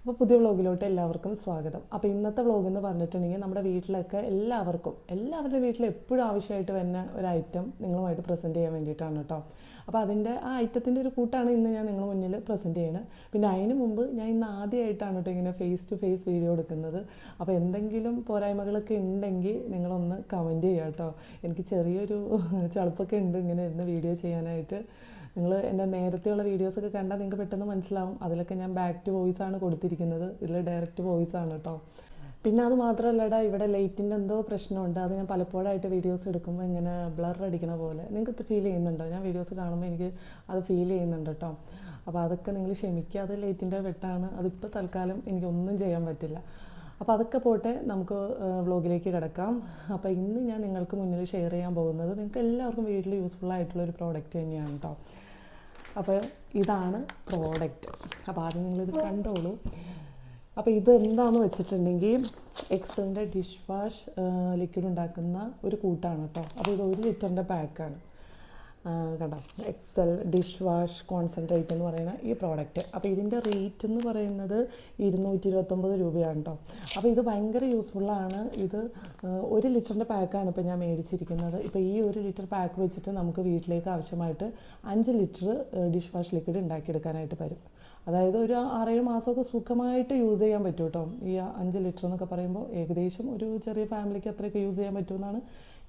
അപ്പോൾ പുതിയ വ്ളോഗിലോട്ട് എല്ലാവർക്കും സ്വാഗതം. അപ്പോൾ ഇന്നത്തെ വ്ളോഗ് എന്ന് പറഞ്ഞിട്ടുണ്ടെങ്കിൽ നമ്മുടെ വീട്ടിലൊക്കെ എല്ലാവരുടെ വീട്ടിൽ എപ്പോഴും ആവശ്യമായിട്ട് വരുന്ന ഒരു ഐറ്റം നിങ്ങളുമായിട്ട് പ്രസൻറ്റ് ചെയ്യാൻ വേണ്ടിയിട്ടാണ് കേട്ടോ. അപ്പോൾ അതിൻ്റെ ആ ഐറ്റത്തിൻ്റെ ഒരു കൂട്ടാണ് ഇന്ന് ഞാൻ നിങ്ങളുടെ മുന്നിൽ പ്രസൻറ്റ് ചെയ്യുന്നത്. പിന്നെ അതിന് മുമ്പ് ഞാൻ ഇന്ന് ആദ്യമായിട്ടാണ് കേട്ടോ ഇങ്ങനെ ഫേസ് ടു ഫേസ് വീഡിയോ എടുക്കുന്നത്. അപ്പോൾ എന്തെങ്കിലും പോരായ്മകളൊക്കെ ഉണ്ടെങ്കിൽ നിങ്ങളൊന്ന് കമൻറ്റ് ചെയ്യുക കേട്ടോ. എനിക്ക് ചെറിയൊരു ചളുപ്പൊക്കെ ഉണ്ട് ഇങ്ങനെ ഇരുന്ന് വീഡിയോ ചെയ്യാനായിട്ട്. നിങ്ങൾ എൻ്റെ നേരത്തെയുള്ള വീഡിയോസൊക്കെ കണ്ടാൽ നിങ്ങൾക്ക് പെട്ടെന്ന് മനസ്സിലാവും. അതിലൊക്കെ ഞാൻ ബാക്ക് ടു വോയിസ് ആണ് കൊടുത്തിരിക്കുന്നത്, ഇതിൽ ഡയറക്റ്റ് വോയിസ് ആണ് കേട്ടോ. പിന്നെ അത് മാത്രമല്ലടാ, ഇവിടെ ലൈറ്റിൻ്റെ എന്തോ പ്രശ്നമുണ്ട്. അത് ഞാൻ പലപ്പോഴായിട്ട് വീഡിയോസ് എടുക്കുമ്പോൾ ഇങ്ങനെ ബ്ലർ അടിക്കണ പോലെ നിങ്ങൾക്ക് ഫീൽ ചെയ്യുന്നുണ്ടോ? ഞാൻ വീഡിയോസ് കാണുമ്പോൾ എനിക്ക് അത് ഫീൽ ചെയ്യുന്നുണ്ട് കേട്ടോ. അപ്പോൾ അതൊക്കെ നിങ്ങൾ ക്ഷമിക്കുക, അത് ലൈറ്റിൻ്റെ വെട്ടാണ്. അതിപ്പോൾ തൽക്കാലം എനിക്കൊന്നും ചെയ്യാൻ പറ്റില്ല. അപ്പോൾ അതൊക്കെ പോട്ടെ, നമുക്ക് വ്ളോഗിലേക്ക് കിടക്കാം. അപ്പോൾ ഇന്ന് ഞാൻ നിങ്ങൾക്ക് മുന്നിൽ ഷെയർ ചെയ്യാൻ പോകുന്നത് നിങ്ങൾക്ക് എല്ലാവർക്കും വീട്ടിൽ യൂസ്ഫുൾ ആയിട്ടുള്ളൊരു പ്രോഡക്റ്റ് തന്നെയാണ് കേട്ടോ. അപ്പോൾ ഇതാണ് പ്രോഡക്റ്റ്. അപ്പോൾ ആദ്യം നിങ്ങളിത് കണ്ടോളൂ. അപ്പോൾ ഇത് എന്താണെന്ന് വെച്ചിട്ടുണ്ടെങ്കിൽ എക്സലിൻ്റെ ഡിഷ് വാഷ് ലിക്വിഡ് ഉണ്ടാക്കുന്ന ഒരു കൂട്ടാണ് കേട്ടോ. അപ്പോൾ ഇത് 1 ലിറ്ററിൻ്റെ പാക്കാണ് കേട്ടോ. എക്സൽ ഡിഷ് വാഷ് കോൺസെൻട്രേറ്റ് എന്ന് പറയുന്ന ഈ പ്രോഡക്റ്റ്. അപ്പോൾ ഇതിൻ്റെ റേറ്റ് എന്ന് പറയുന്നത് 229 രൂപയാണ് കേട്ടോ. അപ്പോൾ ഇത് ഭയങ്കര യൂസ്ഫുള്ളാണ്. ഇത് 1 ലിറ്ററിൻ്റെ പാക്കാണ് ഇപ്പോൾ ഞാൻ മേടിച്ചിരിക്കുന്നത്. ഇപ്പോൾ ഈ 1 ലിറ്റർ പാക്ക് വെച്ചിട്ട് നമുക്ക് വീട്ടിലേക്ക് ആവശ്യമായിട്ട് 5 ലിറ്റർ ഡിഷ് വാഷ് ലിക്വിഡ് ഉണ്ടാക്കിയെടുക്കാനായിട്ട് വരും. അതായത് ഒരു 6-7 മാസമൊക്കെ സുഖമായിട്ട് യൂസ് ചെയ്യാൻ പറ്റും കേട്ടോ. ഈ 5 ലിറ്റർ എന്നൊക്കെ പറയുമ്പോൾ ഏകദേശം ഒരു ചെറിയ ഫാമിലിക്ക് അത്രയൊക്കെ യൂസ് ചെയ്യാൻ പറ്റുമെന്നാണ്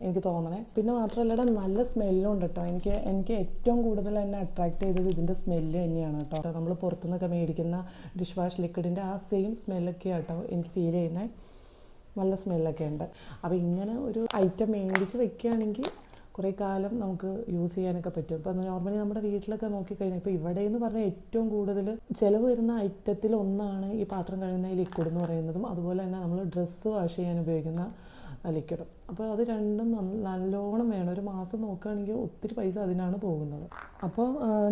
എനിക്ക് തോന്നണേ. പിന്നെ മാത്രമല്ല നല്ല സ്മെല്ലും ഉണ്ട് കേട്ടോ. എനിക്ക് ഏറ്റവും കൂടുതൽ എന്നെ അട്രാക്ട് ചെയ്തത് ഇതിൻ്റെ സ്മെല്ല് തന്നെയാണ് കേട്ടോ. നമ്മൾ പുറത്തുനിന്നൊക്കെ മേടിക്കുന്ന ഡിഷ് വാഷ് ലിക്വിഡിൻ്റെ ആ സെയിം സ്മെല്ലൊക്കെ കേട്ടോ എനിക്ക് ഫീൽ ചെയ്യുന്നത്. നല്ല സ്മെല്ലൊക്കെ ഉണ്ട്. അപ്പോൾ ഇങ്ങനെ ഒരു ഐറ്റം മേടിച്ച് വെക്കുകയാണെങ്കിൽ കുറേ കാലം നമുക്ക് യൂസ് ചെയ്യാനൊക്കെ പറ്റും. ഇപ്പോൾ നോർമലി നമ്മുടെ വീട്ടിലൊക്കെ നോക്കിക്കഴിഞ്ഞാൽ ഇപ്പോൾ ഇവിടെ എന്ന് പറഞ്ഞാൽ ഏറ്റവും കൂടുതൽ ചിലവ് വരുന്ന ഐറ്റത്തിൽ ഒന്നാണ് ഈ പാത്രം കഴുകുന്ന ഈ ലിക്വിഡ് എന്ന് പറയുന്നതും, അതുപോലെ തന്നെ നമ്മൾ ഡ്രസ്സ് വാഷ് ചെയ്യാൻ ഉപയോഗിക്കുന്ന ലിക്വിഡും. അപ്പോൾ അത് രണ്ടും നല്ലോണം വേണം. ഒരു മാസം നോക്കുകയാണെങ്കിൽ ഒത്തിരി പൈസ അതിനാണ് പോകുന്നത്. അപ്പോൾ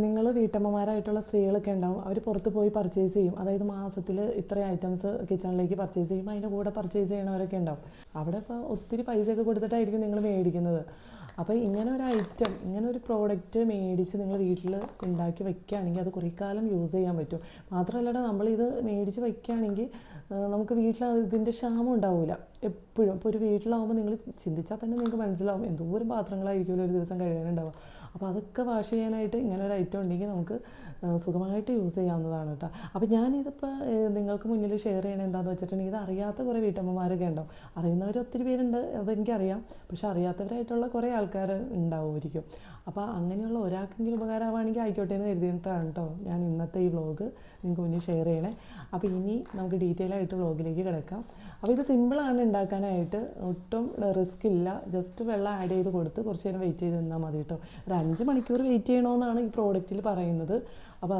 നിങ്ങൾ വീട്ടമ്മമാരായിട്ടുള്ള സ്ത്രീകളൊക്കെ ഉണ്ടാവും, അവർ പുറത്ത് പോയി പർച്ചേസ് ചെയ്യും. അതായത് മാസത്തിൽ ഇത്രയും ഐറ്റംസ് കിച്ചണിലേക്ക് പർച്ചേസ് ചെയ്യുമ്പോൾ അതിൻ്റെ കൂടെ പർച്ചേസ് ചെയ്യണവരൊക്കെ ഉണ്ടാവും. അവിടെ ഇപ്പോൾ ഒത്തിരി പൈസയൊക്കെ കൊടുത്തിട്ടായിരിക്കും നിങ്ങൾ മേടിക്കുന്നത്. അപ്പോൾ ഇങ്ങനെ ഒരു ഐറ്റം, ഇങ്ങനെ ഒരു പ്രോഡക്റ്റ് മേടിച്ച് നിങ്ങൾ വീട്ടിൽ ഉണ്ടാക്കി വെക്കുകയാണെങ്കിൽ അത് കുറേ കാലം യൂസ് ചെയ്യാൻ പറ്റും. മാത്രമല്ല നമ്മളിത് മേടിച്ച് വയ്ക്കുകയാണെങ്കിൽ നമുക്ക് വീട്ടിൽ ഇതിൻ്റെ ക്ഷാമം ഉണ്ടാവില്ല എപ്പോഴും. ഇപ്പോൾ ഒരു വീട്ടിലാവുമ്പോൾ നിങ്ങൾ ചിന്തിച്ചാൽ തന്നെ നിങ്ങൾക്ക് മനസ്സിലാവും എന്തോരം പാത്രങ്ങളായിരിക്കുമല്ലോ ഒരു ദിവസം കഴുകാനുണ്ടാവുക. അപ്പോൾ അതൊക്കെ വാഷ് ചെയ്യാനായിട്ട് ഇങ്ങനെ ഒരു ഐറ്റം ഉണ്ടെങ്കിൽ നമുക്ക് സുഖമായിട്ട് യൂസ് ചെയ്യാവുന്നതാണ് കേട്ടോ. അപ്പോൾ ഞാനിതിപ്പോൾ നിങ്ങൾക്ക് മുന്നിൽ ഷെയർ ചെയ്യണത് എന്താണെന്ന് വെച്ചിട്ടുണ്ടെങ്കിൽ ഇത് അറിയാത്ത കുറേ വീട്ടമ്മമാരൊക്കെ ഉണ്ടാവും. അറിയുന്നവർ ഒത്തിരി പേരുണ്ട്, അതെനിക്കറിയാം. പക്ഷെ അറിയാത്തവരായിട്ടുള്ള കുറേ ആൾക്കാർ ഉണ്ടാവുമായിരിക്കും. അപ്പോൾ അങ്ങനെയുള്ള ഒരാൾക്കെങ്കിലും ഉപകാരമാണെങ്കിൽ ആയിക്കോട്ടെ എന്ന് കരുതിയിട്ടാണ് കേട്ടോ ഞാൻ ഇന്നത്തെ ഈ വ്ളോഗ് നിങ്ങൾക്ക് മുന്നിൽ ഷെയർ ചെയ്യണേ. അപ്പോൾ ഇനി നമുക്ക് ഡീറ്റെയിൽ ആയിട്ട് വ്ളോഗിലേക്ക് കിടക്കാം. അപ്പോൾ ഇത് സിമ്പിളാണ് ഉണ്ടാക്കാനായിട്ട്, ഒട്ടും റിസ്ക് ഇല്ല. ജസ്റ്റ് വെള്ളം ആഡ് ചെയ്ത് കൊടുത്ത് കുറച്ച് നേരം വെയിറ്റ് ചെയ്ത് നിന്നാൽ മതി കേട്ടോ. ഒരു 5 മണിക്കൂർ വെയിറ്റ് ചെയ്യണമെന്നാണ് ഈ പ്രോഡക്റ്റിൽ പറയുന്നത്. അപ്പോൾ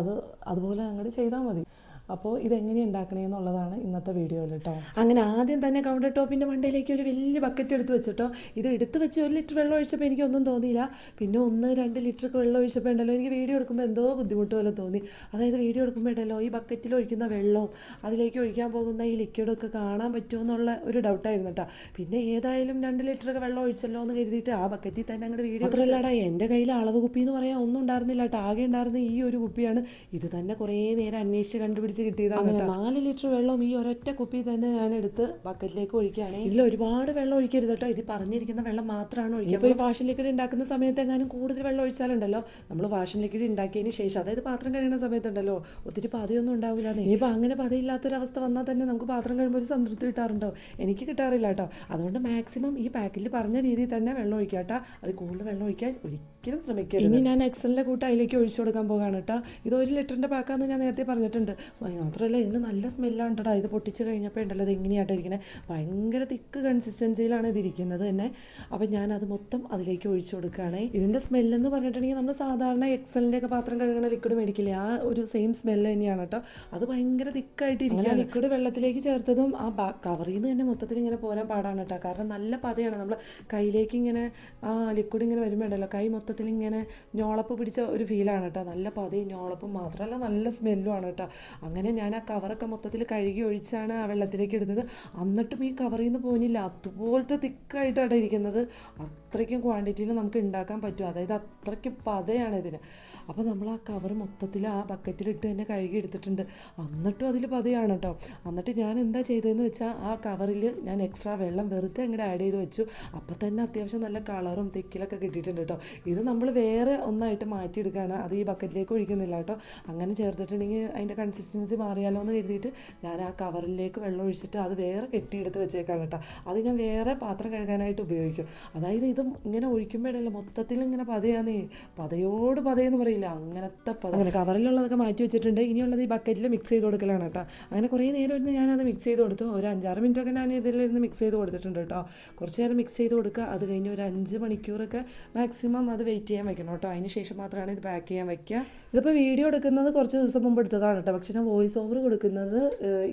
അതുപോലെ അങ്ങോട്ട് ചെയ്താൽ മതി. അപ്പോൾ ഇതെങ്ങനെ ഉണ്ടാക്കണേ എന്നുള്ളതാണ് ഇന്നത്തെ വീഡിയോയിൽ കേട്ടോ. അങ്ങനെ ആദ്യം തന്നെ കൗണ്ടർ ടോപ്പിൻ്റെ മണ്ടയിലേക്ക് ഒരു വലിയ ബക്കറ്റ് എടുത്ത് വെച്ചിട്ടോ. ഇത് എടുത്ത് വെച്ച് 1 ലിറ്റർ വെള്ളം ഒഴിച്ചപ്പോൾ എനിക്കൊന്നും തോന്നിയില്ല. പിന്നെ 1-2 ലിറ്റർ വെള്ളം ഒഴിച്ചപ്പോൾ ഉണ്ടല്ലോ എനിക്ക് വീഡിയോ എടുക്കുമ്പോൾ എന്തോ ബുദ്ധിമുട്ട് പോലെ തോന്നി. അതായത് വീഡിയോ എടുക്കുമ്പോൾ ഉണ്ടല്ലോ ഈ ബക്കറ്റിൽ ഒഴിക്കുന്ന വെള്ളവും അതിലേക്ക് ഒഴിക്കാൻ പോകുന്ന ഈ ലിക്വിഡൊക്കെ കാണാൻ പറ്റുമോ എന്നുള്ള ഒരു ഡൗട്ടായിരുന്നു കേട്ടോ. പിന്നെ ഏതായാലും 2 ലിറ്ററൊക്കെ വെള്ളം ഒഴിച്ചല്ലോ എന്ന് കരുതിയിട്ട് ആ ബക്കറ്റിൽ തന്നെ അങ്ങോട്ട് വീഡിയോ. മാത്രമല്ലടാ എൻ്റെ കയ്യിൽ അളവ് കുപ്പി എന്ന് പറയാൻ ഒന്നും ഉണ്ടായിരുന്നില്ല കേട്ടോ. ആകെ ഉണ്ടായിരുന്ന ഈ ഒരു കുപ്പിയാണ്. ഇത് തന്നെ കുറേ നേരം അന്വേഷിച്ച് കണ്ടുപിടിച്ച് കിട്ടിയതാണ്. 4 ലിറ്റർ വെള്ളം ഈ ഒരൊറ്റ കുപ്പി തന്നെ ഞാൻ എടുത്ത് ബക്കറ്റിലേക്ക് ഒഴിക്കുകയാണ്. ഇതിൽ ഒരുപാട് വെള്ളം ഒഴിക്കരുത് കേട്ടോ. ഇത് പറഞ്ഞിരിക്കുന്ന വെള്ളം മാത്രമാണ് ഒഴിക്കുക. ഇപ്പോൾ ഈ വാഷിംഗ് ലിക്വിഡ് ഉണ്ടാക്കുന്ന സമയത്ത് എങ്ങാനും കൂടുതൽ വെള്ളം ഒഴിച്ചാലുണ്ടല്ലോ, നമ്മൾ വാഷിംഗ് ലിക്വിഡ് ഉണ്ടാക്കിയതിന് ശേഷം അതായത് പാത്രം കഴുകുന്ന സമയത്തുണ്ടല്ലോ ഒത്തിരി പതയൊന്നും ഉണ്ടാവില്ല. ഇനിയിപ്പോൾ അങ്ങനെ പതയില്ലാത്തൊരവസ്ഥ വന്നാൽ തന്നെ നമുക്ക് പാത്രം കഴിയുമ്പോൾ ഒരു സംതൃപ്തി കിട്ടാറുണ്ടോ? എനിക്ക് കിട്ടാറില്ല കേട്ടോ. അതുകൊണ്ട് മാക്സിമം ഈ പാക്കിൽ പറഞ്ഞ രീതിയിൽ തന്നെ വെള്ളം ഒഴിക്കുക കേട്ടോ. അത് കൂടുതൽ വെള്ളം ഒഴിക്കാൻ ഒരിക്കലും ശ്രമിക്കുക. ഇനി ഞാൻ എക്സലിൻ്റെ കൂട്ട് അതിലേക്ക് ഒഴിച്ചു കൊടുക്കാൻ പോകാണ് കേട്ടോ. ഇത് 1 ലിറ്ററിൻ്റെ പാക്കാന്ന് ഞാൻ നേരത്തെ പറഞ്ഞിട്ടുണ്ട്. മാത്രമല്ല ഇതിന് നല്ല സ്മെല്ലാണ് കേട്ടോ. ഇത് പൊട്ടിച്ച് കഴിഞ്ഞപ്പോൾ ഉണ്ടല്ലോ ഇത് എങ്ങനെയാട്ടോ ഇരിക്കുന്നത്, ഭയങ്കര തിക്ക് കൺസിസ്റ്റൻസിയിലാണ് ഇതിരിക്കുന്നത് തന്നെ. അപ്പം ഞാനത് മൊത്തം അതിലേക്ക് ഒഴിച്ചു കൊടുക്കുകയാണ്. ഇതിൻ്റെ സ്മെല്ലെന്ന് പറഞ്ഞിട്ടുണ്ടെങ്കിൽ നമ്മൾ സാധാരണ എക്സലിൻ്റെ ഒക്കെ പാത്രം കഴുകുന്ന ലിക്വിഡ് മേടിക്കില്ലേ, ആ ഒരു സെയിം സ്മെല്ല് തന്നെയാണ് കേട്ടോ. അത് ഭയങ്കര തിക്കായിട്ട് ഇരിക്കുക. ലിക്വിഡ് വെള്ളത്തിലേക്ക് ചേർത്തതും ആ കവറിൽ നിന്ന് തന്നെ മൊത്തത്തിൽ ഇങ്ങനെ പോരാൻ പാടാണ് കേട്ടോ. കാരണം നല്ല പതയാണ്. നമ്മൾ കയ്യിലേക്ക് ഇങ്ങനെ ആ ലിക്വിഡ് ഇങ്ങനെ വരുമ്പോഴല്ലോ കൈ മൊത്തം മൊത്തത്തിൽ ഇങ്ങനെ ഞോളപ്പ് പിടിച്ച ഒരു ഫീലാണ് കേട്ടോ. നല്ല പതയും ഞോളപ്പും മാത്രമല്ല നല്ല സ്മെല്ലുമാണ് കേട്ടോ. അങ്ങനെ ഞാൻ ആ കവറൊക്കെ മൊത്തത്തിൽ കഴുകി ഒഴിച്ചാണ് ആ വെള്ളത്തിലേക്ക് എടുത്തത്. എന്നിട്ടും ഈ കവറിൽ നിന്ന് പോയില്ല, അതുപോലത്തെ തിക്കായിട്ടാണ് ഇരിക്കുന്നത്. അത്രയ്ക്കും ക്വാണ്ടിറ്റിയിൽ നമുക്ക് ഉണ്ടാക്കാൻ പറ്റും, അതായത് അത്രയ്ക്കും പതയാണ് ഇതിന്. അപ്പോൾ നമ്മൾ ആ കവർ മൊത്തത്തിൽ ആ ബക്കറ്റിലിട്ട് തന്നെ കഴുകി എടുത്തിട്ടുണ്ട്. എന്നിട്ടും അതിൽ പതയാണ് കേട്ടോ. എന്നിട്ട് ഞാൻ എന്താ ചെയ്തതെന്ന് വെച്ചാൽ ആ കവറിൽ ഞാൻ എക്സ്ട്രാ വെള്ളം വെറുതെ അങ്ങോട്ട് ആഡ് ചെയ്ത് വെച്ചു. അപ്പോൾ തന്നെ അത്യാവശ്യം നല്ല കളറും തിക്കിലൊക്കെ കിട്ടിയിട്ടുണ്ട് കേട്ടോ. ഇത് നമ്മൾ വേറെ ഒന്നായിട്ട് മാറ്റിയെടുക്കുകയാണ്, അത് ഈ ബക്കറ്റിലേക്ക് ഒഴിക്കുന്നില്ല കേട്ടോ. അങ്ങനെ ചേർത്തിട്ടുണ്ടെങ്കിൽ അതിൻ്റെ കൺസിസ്റ്റൻസി മാറിയാലോ എന്ന് കരുതിയിട്ട് ഞാൻ ആ കവറിലേക്ക് വെള്ളം ഒഴിച്ചിട്ട് അത് വേറെ കെട്ടിയെടുത്ത് വെച്ചേക്കാണ് കേട്ടോ. അത് ഞാൻ വേറെ പാത്രം കഴുകാനായിട്ട് ഉപയോഗിക്കും. അതായത് ഇത് ഇങ്ങനെ ഒഴിക്കുമ്പോഴല്ല മൊത്തത്തിൽ ഇങ്ങനെ പതയാന്നേ, പതയോട് പതയെന്ന് പറയില്ല, അങ്ങനത്തെ പത. അങ്ങനെ കവറിലുള്ളതൊക്കെ മാറ്റി വെച്ചിട്ടുണ്ട്. ഇനിയുള്ളത് ഈ ബക്കറ്റിൽ മിക്സ് ചെയ്ത് കൊടുക്കലാണ് കേട്ടോ. അങ്ങനെ കുറേ നേരം ഇരുന്ന് ഞാനത് മിക്സ് ചെയ്ത് കൊടുത്തു. ഒരു 5-6 മിനിറ്റൊക്കെ ഞാൻ ഇതിലിരുന്ന് മിക്സ് ചെയ്ത് കൊടുത്തിട്ടുണ്ട് കേട്ടോ. കുറച്ച് നേരം മിക്സ് ചെയ്ത് കൊടുക്കുക. അത് കഴിഞ്ഞ് ഒരു 5 മണിക്കൂറൊക്കെ മാക്സിമം അത് വെയിറ്റ് ചെയ്യാൻ വെക്കണം കേട്ടോ. അതിന് ശേഷം മാത്രമാണ് ഇത് പാക്ക് ചെയ്യാൻ വയ്ക്കുക. ഇതിപ്പോൾ വീഡിയോ എടുക്കുന്നത് കുറച്ച് ദിവസം മുമ്പ് എടുത്തതാണ് കേട്ടോ. പക്ഷേ ഞാൻ വോയിസ് ഓവർ കൊടുക്കുന്നത്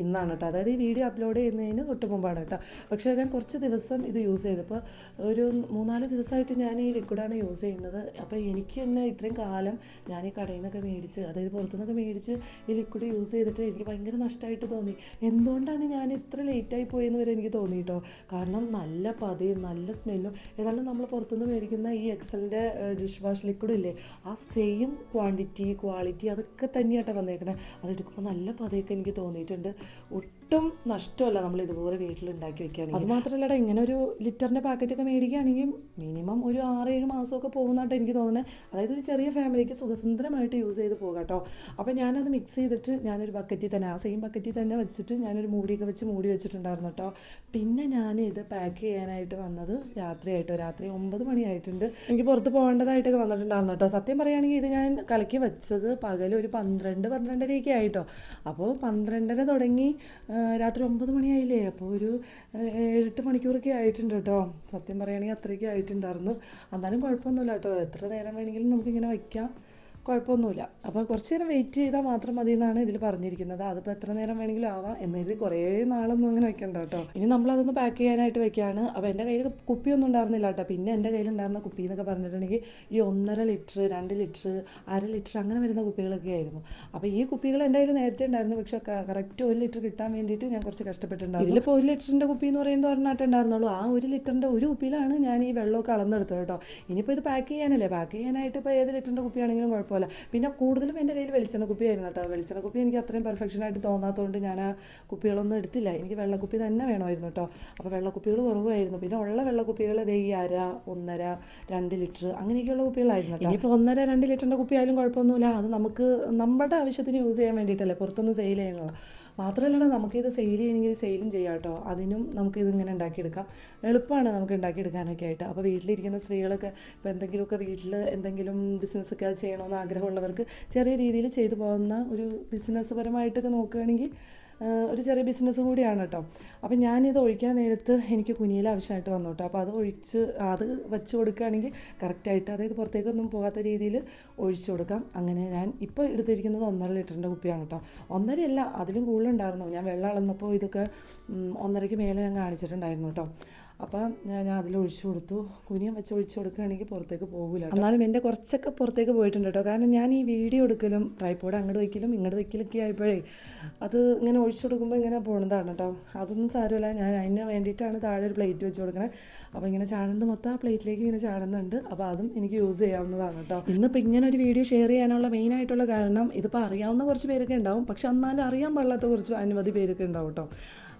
ഇന്നാണ് കേട്ടോ. അതായത് ഈ വീഡിയോ അപ്ലോഡ് ചെയ്യുന്നതിന് തൊട്ട് മുമ്പാണ് കേട്ടോ. പക്ഷേ ഞാൻ കുറച്ച് ദിവസം ഇത് യൂസ് ചെയ്തപ്പോൾ ഒരു 3-4 ദിവസമായിട്ട് ഞാൻ ഈ ലിക്വിഡാണ് യൂസ് ചെയ്യുന്നത്. അപ്പോൾ എനിക്ക് തന്നെ ഇത്രയും കാലം ഞാൻ ഈ കടയിൽ നിന്നൊക്കെ മേടിച്ച്, അതായത് പുറത്തുനിന്നൊക്കെ മേടിച്ച് ഈ ലിക്വിഡ് യൂസ് ചെയ്തിട്ട് എനിക്ക് ഭയങ്കര നഷ്ടമായിട്ട് തോന്നി. എന്തുകൊണ്ടാണ് ഞാൻ ഇത്ര ലേറ്റായി പോയെന്ന് വരെ എനിക്ക് തോന്നി കേട്ടോ. കാരണം നല്ല പതയും നല്ല സ്മെല്ലും. ഏതാണ്ട് നമ്മൾ പുറത്തുനിന്ന് മേടിക്കുന്ന ഈ എക്സലിൻ്റെ ഡിഷ് വാഷ് ലിക്വിഡ് ഇല്ലേ, ആ സെയിം ക്വാളിറ്റി അതൊക്കെ തന്നെയാട്ടോ വന്നേക്കണേ. അതെടുക്കുമ്പോൾ നല്ല പതയൊക്കെ എനിക്ക് തോന്നിയിട്ടുണ്ട്. ഒട്ടും നഷ്ടമല്ല നമ്മൾ ഇതുപോലെ വീട്ടിലുണ്ടാക്കി വെക്കുകയാണെങ്കിൽ. അതുമാത്രമല്ലടാ, ഇങ്ങനെ ഒരു ലിറ്ററിൻ്റെ പാക്കറ്റൊക്കെ മേടിക്കുകയാണെങ്കിൽ മിനിമം ഒരു 6-7 മാസമൊക്കെ പോകുന്നതായിട്ട് എനിക്ക് തോന്നുന്നത്. അതായത് ഒരു ചെറിയ ഫാമിലിക്ക് സുഖസുന്ദരമായിട്ട് യൂസ് ചെയ്ത് പോകാം കേട്ടോ. അപ്പോൾ ഞാനത് മിക്സ് ചെയ്തിട്ട് ഞാനൊരു ബക്കറ്റിൽ തന്നെ, ആ സെയിം ബക്കറ്റിൽ തന്നെ വെച്ചിട്ട് ഞാനൊരു മൂടിയൊക്കെ വെച്ച് മൂടി വെച്ചിട്ടുണ്ടായിരുന്നു കേട്ടോ. പിന്നെ ഞാൻ ഇത് പാക്ക് ചെയ്യാനായിട്ട് വന്നത് രാത്രി 9 മണിയായിട്ടുണ്ട്. എനിക്ക് പുറത്ത് പോകേണ്ടതായിട്ടൊക്കെ വന്നിട്ടുണ്ടായിരുന്നു കേട്ടോ. സത്യം പറയുകയാണെങ്കിൽ ഇത് ഞാൻ കലക്കി വെച്ചത് പകൽ ഒരു 12-12:30 ആയിട്ടോ. അപ്പോൾ 12:30 തുടങ്ങി രാത്രി 9 മണിയായില്ലേ. അപ്പോൾ ഒരു 7-8 മണിക്കൂറൊക്കെ ആയിട്ടുണ്ട് കേട്ടോ. സത്യം പറയുകയാണെങ്കിൽ അത്രയ്ക്ക് ആയിട്ടുണ്ടായിരുന്നു. എന്നാലും കുഴപ്പമൊന്നുമില്ല കേട്ടോ. എത്ര നേരം വേണമെങ്കിലും നമുക്കിങ്ങനെ വയ്ക്കാം, കുഴപ്പമൊന്നുമില്ല. അപ്പോൾ കുറച്ച് നേരം വെയിറ്റ് ചെയ്താൽ മാത്രം മതി എന്നാണ് ഇതിൽ പറഞ്ഞിരിക്കുന്നത്. അതിപ്പോൾ എത്ര നേരം വേണമെങ്കിലും ആവാം. എന്നിട്ട് കുറേ നാളൊന്നും അങ്ങനെ വെക്കണ്ട കേട്ടോ. ഇനി നമ്മളതൊന്ന് പാക്ക് ചെയ്യാനായിട്ട് വെക്കുകയാണ്. അപ്പോൾ എൻ്റെ കയ്യിൽ കുപ്പിയൊന്നും ഉണ്ടായിരുന്നില്ല കേട്ടോ. പിന്നെ എൻ്റെ കയ്യിലുണ്ടായിരുന്ന കുപ്പി എന്നൊക്കെ പറഞ്ഞിട്ടുണ്ടെങ്കിൽ ഈ 1.5 ലിറ്റർ, 2 ലിറ്റർ, 1/2 ലിറ്റർ അങ്ങനെ വരുന്ന കുപ്പികളൊക്കെ ആയിരുന്നു. അപ്പോൾ ഈ കുപ്പികൾ എൻ്റെ കയ്യിൽ നേരത്തെ ഉണ്ടായിരുന്നു. പക്ഷേ കറക്റ്റ് 1 ലിറ്റർ കിട്ടാൻ വേണ്ടിയിട്ട് ഞാൻ കുറച്ച് കഷ്ടപ്പെട്ടിട്ടുണ്ടായിരുന്നു. ഇതിലിപ്പോൾ 1 ലിറ്ററിൻ്റെ കുപ്പി എന്ന് പറയുന്നത് ഒരെണ്ണായിട്ടുണ്ടായിരുന്നുള്ളൂ. ആ 1 ലിറ്ററിൻ്റെ ഒരു കുപ്പിയിലാണ് ഞാൻ ഈ വെള്ളമൊക്കെ അളന്നെടുത്തത് കേട്ടോ. ഇനിയിപ്പോൾ ഇത് പാക്ക് ചെയ്യാനല്ലേ, പാക്ക് ചെയ്യാനായിട്ട് ഇപ്പോൾ ഏത് ലിറ്ററിൻ്റെ കുപ്പിയാണെങ്കിലും കുഴപ്പമില്ല. പിന്നെ കൂടുതലും എൻ്റെ കയ്യിൽ വെളിച്ചെണ്ണ കുപ്പിയായിരുന്നു കേട്ടോ. വെളിച്ചെണ്ണ കുപ്പി എനിക്ക് അത്രയും പെർഫെക്ഷനായിട്ട് തോന്നാത്തതുകൊണ്ട് ഞാൻ ആ കുപ്പികളൊന്നും എടുത്തില്ല. എനിക്ക് വെള്ളക്കുപ്പി തന്നെ വേണമായിരുന്നു കേട്ടോ. അപ്പോൾ വെള്ളക്കുപ്പികൾ കുറവായിരുന്നു. പിന്നെ ഉള്ള വെള്ളക്കുപ്പികൾ ഈ 1/2, 1.5, 2 ലിറ്റർ അങ്ങനെയൊക്കെയുള്ള കുപ്പികളായിരുന്നു കേട്ടോ. ഇനിയിപ്പോൾ 1.5-2 ലിറ്ററിൻ്റെ കുപ്പി ആയാലും കുഴപ്പമൊന്നുമില്ല. അത് നമുക്ക് നമ്മുടെ ആവശ്യത്തിന് യൂസ് ചെയ്യാൻ വേണ്ടിയിട്ടല്ലേ, പുറത്തൊന്നും സെയിൽ ചെയ്യാനുള്ള. മാത്രമല്ല നമുക്കിത് സെയിൽ ചെയ്യണമെങ്കിൽ സെയിലും ചെയ്യാം കേട്ടോ. അതിനും നമുക്കിതിങ്ങനെ ഉണ്ടാക്കിയെടുക്കാം. എളുപ്പമാണ് നമുക്ക് ഉണ്ടാക്കിയെടുക്കാനൊക്കെ ആയിട്ട്. അപ്പോൾ വീട്ടിലിരിക്കുന്ന സ്ത്രീകളൊക്കെ ഇപ്പോൾ എന്തെങ്കിലുമൊക്കെ വീട്ടിൽ എന്തെങ്കിലും ബിസിനസ്സൊക്കെ ചെയ്യണമെന്ന് ആഗ്രഹമുള്ളവർക്ക് ചെറിയ രീതിയിൽ ചെയ്തു പോകുന്ന ഒരു ബിസിനസ് പരമായിട്ടൊക്കെ നോക്കുകയാണെങ്കിൽ ഒരു ചെറിയ ബിസിനസ് കൂടിയാണ് കേട്ടോ. അപ്പം ഞാനിത് ഒഴിക്കാൻ നേരത്ത് എനിക്ക് കുനിയിൽ ആവശ്യമായിട്ട് വന്നു കേട്ടോ. അപ്പോൾ അത് വെച്ച് കൊടുക്കുകയാണെങ്കിൽ കറക്റ്റായിട്ട്, അതായത് പുറത്തേക്കൊന്നും പോകാത്ത രീതിയിൽ ഒഴിച്ചു കൊടുക്കാം. അങ്ങനെ ഞാൻ ഇപ്പോൾ എടുത്തിരിക്കുന്നത് 1.5 ലിറ്ററിൻ്റെ കുപ്പിയാണ് കേട്ടോ. 1.5 അല്ല, അതിലും കൂടുതലുണ്ടായിരുന്നു. ഞാൻ വെള്ളം അളന്നപ്പോൾ ഇതൊക്കെ 1.5ക്ക് മേലെ ഞാൻ കാണിച്ചിട്ടുണ്ടായിരുന്നു കേട്ടോ. അപ്പം ഞാൻ അതിൽ ഒഴിച്ചു കൊടുത്തു. കുനിയം വെച്ച് ഒഴിച്ചു കൊടുക്കുകയാണെങ്കിൽ പുറത്തേക്ക് പോകില്ല. എന്നാലും എൻ്റെ കുറച്ചൊക്കെ പുറത്തേക്ക് പോയിട്ടുണ്ട് കേട്ടോ. കാരണം ഞാൻ ഈ വീഡിയോ എടുക്കലും ട്രൈപോഡ് അങ്ങോട്ട് വയ്ക്കലും ഇങ്ങോട്ട് വയ്ക്കലൊക്കെ ആയപ്പോഴേ അത് ഇങ്ങനെ ഒഴിച്ചു കൊടുക്കുമ്പോൾ ഇങ്ങനെ പോകുന്നതാണ് കേട്ടോ. അതൊന്നും സാരമില്ല. ഞാൻ അതിന് വേണ്ടിയിട്ടാണ് താഴെ ഒരു പ്ലേറ്റ് വെച്ച് കൊടുക്കണേ. അപ്പോൾ ഇങ്ങനെ ചാടുന്നത് മൊത്തം ആ പ്ലേറ്റിലേക്ക് ഇങ്ങനെ ചാടുന്നുണ്ട്. അപ്പോൾ അതും എനിക്ക് യൂസ് ചെയ്യാവുന്നതാണ് കേട്ടോ. ഇന്നിപ്പോൾ ഇങ്ങനെ ഒരു വീഡിയോ ഷെയർ ചെയ്യാനുള്ള മെയിനായിട്ടുള്ള കാരണം, ഇതിപ്പോൾ അറിയാവുന്ന കുറച്ച് പേരൊക്കെ ഉണ്ടാവും, പക്ഷെ എന്നാലും അറിയാൻ പാടില്ലാത്ത കുറച്ച് അനവധി പേരൊക്കെ ഉണ്ടാവും കേട്ടോ.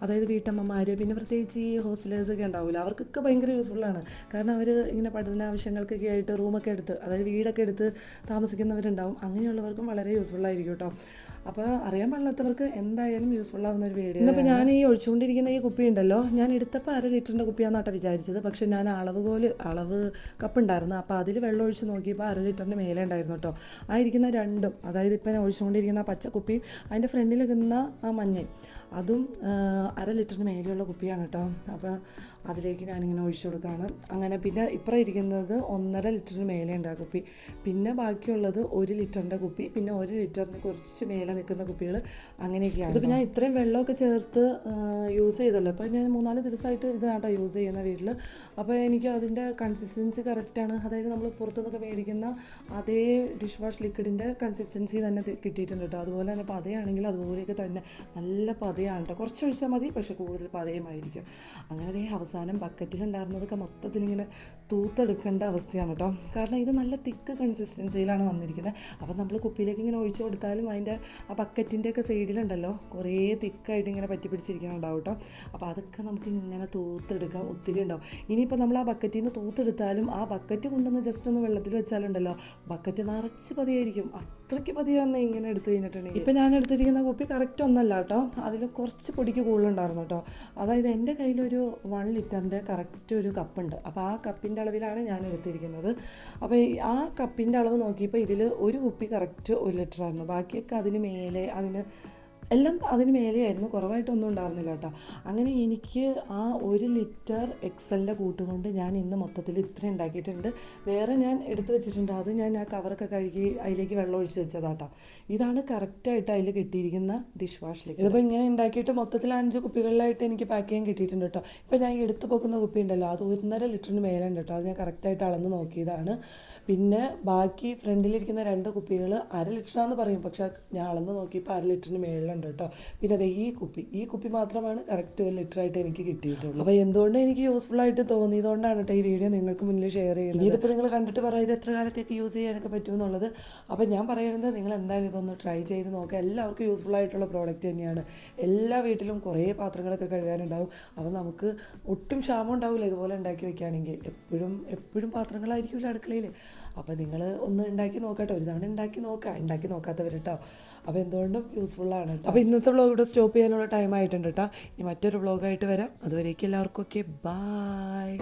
അതായത് വീട്ടമ്മമാർ, പിന്നെ പ്രത്യേകിച്ച് ഈ ഹോസ്റ്റലേഴ്സൊക്കെ ഉണ്ടാവില്ല, അവർക്കൊക്കെ ഭയങ്കര യൂസ്ഫുള്ളാണ്. കാരണം അവർ ഇങ്ങനെ പഠനാവശ്യങ്ങൾക്കൊക്കെ ആയിട്ട് റൂമൊക്കെ എടുത്ത്, അതായത് വീടൊക്കെ എടുത്ത് താമസിക്കുന്നവരുണ്ടാവും. അങ്ങനെയുള്ളവർക്കും വളരെ യൂസ്ഫുള്ളായിരിക്കും കേട്ടോ. അപ്പോൾ അറിയാൻ പാടില്ലാത്തവർക്ക് എന്തായാലും യൂസ്ഫുള്ളാവുന്ന ഒരു വീഡിയോ. ഇന്നിപ്പോൾ ഞാൻ ഈ ഒഴിച്ചുകൊണ്ടിരിക്കുന്ന ഈ കുപ്പി ഉണ്ടല്ലോ, ഞാൻ എടുത്തപ്പോൾ 1/2 ലിറ്ററിൻ്റെ കുപ്പിയാണെന്നാട്ടോ വിചാരിച്ചത്. പക്ഷേ ഞാൻ അളവ് കപ്പ് ഉണ്ടായിരുന്നു. അപ്പോൾ അതിൽ വെള്ളം ഒഴിച്ച് നോക്കിയപ്പോൾ 1/2 ലിറ്ററിൻ്റെ മേലെ ഉണ്ടായിരുന്നു കേട്ടോ. ആ ഇരിക്കുന്ന രണ്ടും, അതായത് ഇപ്പം ഞാൻ ഒഴിച്ചുകൊണ്ടിരിക്കുന്ന ആ പച്ചക്കുപ്പിയും അതിൻ്റെ ഫ്രണ്ടിൽ നിൽക്കുന്ന ആ മഞ്ഞയും, അതും 1/2 ലിറ്ററിന് മേലെയുള്ള കുപ്പിയാണ് കേട്ടോ. അപ്പോൾ അതിലേക്ക് ഞാനിങ്ങനെ ഒഴിച്ചു കൊടുക്കുകയാണ്. അങ്ങനെ പിന്നെ ഇപ്പുറം ഇരിക്കുന്നത് 1.5 ലിറ്ററിന് മേലെ ഉണ്ട് ആ കുപ്പി. പിന്നെ ബാക്കിയുള്ളത് 1 ലിറ്ററിൻ്റെ കുപ്പി, പിന്നെ 1 ലിറ്ററിന് കുറച്ച് മേലെ നിൽക്കുന്ന കുപ്പികൾ, അങ്ങനെയൊക്കെയാണ്. ഇതിപ്പോൾ ഞാൻ ഇത്രയും വെള്ളമൊക്കെ ചേർത്ത് യൂസ് ചെയ്തല്ലോ. അപ്പോൾ ഞാൻ 3-4 ദിവസമായിട്ട് ഇതാട്ടോ യൂസ് ചെയ്യുന്ന വീട്ടിൽ. അപ്പോൾ എനിക്ക് അതിൻ്റെ കൺസിസ്റ്റൻസി കറക്റ്റാണ്. അതായത് നമ്മൾ പുറത്തുനിന്നൊക്കെ മേടിക്കുന്ന അതേ ഡിഷ് വാഷ് ലിക്വിഡിൻ്റെ കൺസിസ്റ്റൻസി തന്നെ കിട്ടിയിട്ടുണ്ട് കേട്ടോ. അതുപോലെ തന്നെ പതയാണെങ്കിൽ അതുപോലെയൊക്കെ തന്നെ നല്ല പതയാണ് കേട്ടോ. കുറച്ച് ഒഴിച്ചാൽ മതി, പക്ഷേ കൂടുതൽ പതയുമായിരിക്കും. അങ്ങനെ അതേ അവസാനം ബക്കറ്റിലുണ്ടായിരുന്നതൊക്കെ മൊത്തത്തിലിങ്ങനെ തൂത്തെടുക്കേണ്ട അവസ്ഥയാണ് കേട്ടോ. കാരണം ഇത് നല്ല തിക്ക് കൺസിസ്റ്റൻസിയിലാണ് വന്നിരിക്കുന്നത്. അപ്പം നമ്മൾ കുപ്പിയിലേക്ക് ഇങ്ങനെ ഒഴിച്ചു കൊടുത്താലും അതിൻ്റെ ആ ബക്കറ്റിൻ്റെയൊക്കെ സൈഡിലുണ്ടല്ലോ കുറേ തിക്കായിട്ട് ഇങ്ങനെ പറ്റി പിടിച്ചിരിക്കുന്നുണ്ടാവും കേട്ടോ. അപ്പോൾ അതൊക്കെ നമുക്ക് ഇങ്ങനെ തൂത്തെടുക്കാം, ഒത്തിരി ഉണ്ടാവും. ഇനിയിപ്പോൾ നമ്മൾ ആ ബക്കറ്റിൽ നിന്ന് തൂത്തെടുത്താലും ആ ബക്കറ്റ് കൊണ്ടുവന്ന് ജസ്റ്റ് ഒന്ന് വെള്ളത്തിൽ വെച്ചാലുണ്ടല്ലോ ബക്കറ്റ് നിറച്ച് പതിയായിരിക്കും. അത്രയ്ക്ക് പതിയാന്ന് ഇങ്ങനെ എടുത്തു കഴിഞ്ഞിട്ടുണ്ടെങ്കിൽ. ഇപ്പം ഞാൻ എടുത്തിരിക്കുന്ന കുപ്പി കറക്റ്റ് ഒന്നല്ല കേട്ടോ, അതിൽ കുറച്ച് പൊടിക്ക് കൂടുതലുണ്ടായിരുന്നു കേട്ടോ. അതായത് എൻ്റെ കയ്യിലൊരു 1 ലിറ്ററിൻ്റെ കറക്റ്റ് ഒരു കപ്പുണ്ട്. അപ്പോൾ ആ കപ്പിൻ്റെ അളവിലാണ് ഞാൻ എടുത്തിരിക്കുന്നത്. അപ്പോൾ ആ കപ്പിൻ്റെ അളവ് നോക്കിയപ്പോൾ ഇതിൽ ഒരു കുപ്പി കറക്റ്റ് 1 ലിറ്ററായിരുന്നു. ബാക്കിയൊക്കെ അതിന് മേലെ എല്ലാം അതിന് മേലെയായിരുന്നു, കുറവായിട്ടൊന്നും ഉണ്ടായിരുന്നില്ല കേട്ടോ. അങ്ങനെ എനിക്ക് ആ 1 ലിറ്റർ എക്സലിൻ്റെ കൂട്ടുകൊണ്ട് ഞാൻ ഇന്ന് മൊത്തത്തിൽ ഇത്ര ഉണ്ടാക്കിയിട്ടുണ്ട്. വേറെ ഞാൻ എടുത്തു വെച്ചിട്ടുണ്ട്, അത് ഞാൻ ആ കവറൊക്കെ കഴുകി അതിലേക്ക് വെള്ളം ഒഴിച്ച് വെച്ചതാട്ടോ. ഇതാണ് കറക്റ്റായിട്ട് അതിൽ കിട്ടിയിരിക്കുന്ന ഡിഷ് വാഷ് ലിക്വിഡ്. ഇതിപ്പോൾ ഇങ്ങനെ ഉണ്ടാക്കിയിട്ട് മൊത്തത്തിൽ 5 കുപ്പികളിലായിട്ട് എനിക്ക് പാക്ക് ചെയ്യാൻ കിട്ടിയിട്ടുണ്ട് കേട്ടോ. ഇപ്പോൾ ഞാൻ എടുത്തു പോക്കുന്ന കുപ്പി ഉണ്ടല്ലോ, അത് 1.5 ലിറ്ററിന് മേലെ ഉണ്ട് കേട്ടോ. അത് ഞാൻ കറക്റ്റായിട്ട് അളന്ന് നോക്കിയതാണ്. പിന്നെ ബാക്കി ഫ്രണ്ടിലിരിക്കുന്ന 2 കുപ്പികൾ 1/2 ലിറ്ററാന്ന് പറയും, പക്ഷേ ഞാൻ അളന്ന് നോക്കിയപ്പോൾ 1/2 ലിറ്ററിന് മേളിലുണ്ട് കേട്ടോ. പിന്നെ അതെ ഈ കുപ്പി മാത്രമാണ് കറക്റ്റ് 1 ലിറ്ററായിട്ട് എനിക്ക് കിട്ടിയിട്ടുള്ളൂ. അപ്പോൾ എന്തുകൊണ്ട് എനിക്ക് യൂസ്ഫുൾ ആയിട്ട് തോന്നിയതുകൊണ്ടാണ് കേട്ടോ ഈ വീഡിയോ നിങ്ങൾക്ക് മുന്നിൽ ഷെയർ ചെയ്യുന്നത്. ഇതിപ്പോൾ നിങ്ങൾ കണ്ടിട്ട് പറയാം ഇത് എത്ര കാലത്തേക്ക് യൂസ് ചെയ്യാനൊക്കെ പറ്റുമെന്നുള്ളത്. അപ്പോൾ ഞാൻ പറയുന്നത് നിങ്ങൾ എന്തായാലും ഇതൊന്ന് ട്രൈ ചെയ്ത് നോക്കുക. എല്ലാവർക്കും യൂസ്ഫുൾ ആയിട്ടുള്ള പ്രോഡക്റ്റ് തന്നെയാണ്. എല്ലാ വീട്ടിലും കുറേ പാത്രങ്ങളൊക്കെ കഴുകാനുണ്ടാവും. അപ്പോൾ നമുക്ക് ഒട്ടും ക്ഷാമം ഉണ്ടാവില്ല ഇതുപോലെ ഉണ്ടാക്കി വെക്കുകയാണെങ്കിൽ. എപ്പോഴും പാത്രങ്ങളായിരിക്കുമല്ലോ അടുക്കളയിൽ. അപ്പോൾ നിങ്ങൾ ഒന്ന് ഉണ്ടാക്കി നോക്കട്ടോ, ഒരു തവണ ഉണ്ടാക്കി നോക്കാത്തവർ കേട്ടോ. അപ്പോൾ എന്തുകൊണ്ടും യൂസ്ഫുള്ളാണ് കേട്ടോ. അപ്പോൾ ഇന്നത്തെ വ്ളോഗ് ഇവിടെ സ്റ്റോപ്പ് ചെയ്യാനുള്ള ടൈം ആയിട്ടുണ്ട് കേട്ടോ. ഇനി മറ്റൊരു വ്ളോഗായിട്ട് വരാം. അതുവരേക്കും എല്ലാവർക്കും ഓക്കെ, ബൈ.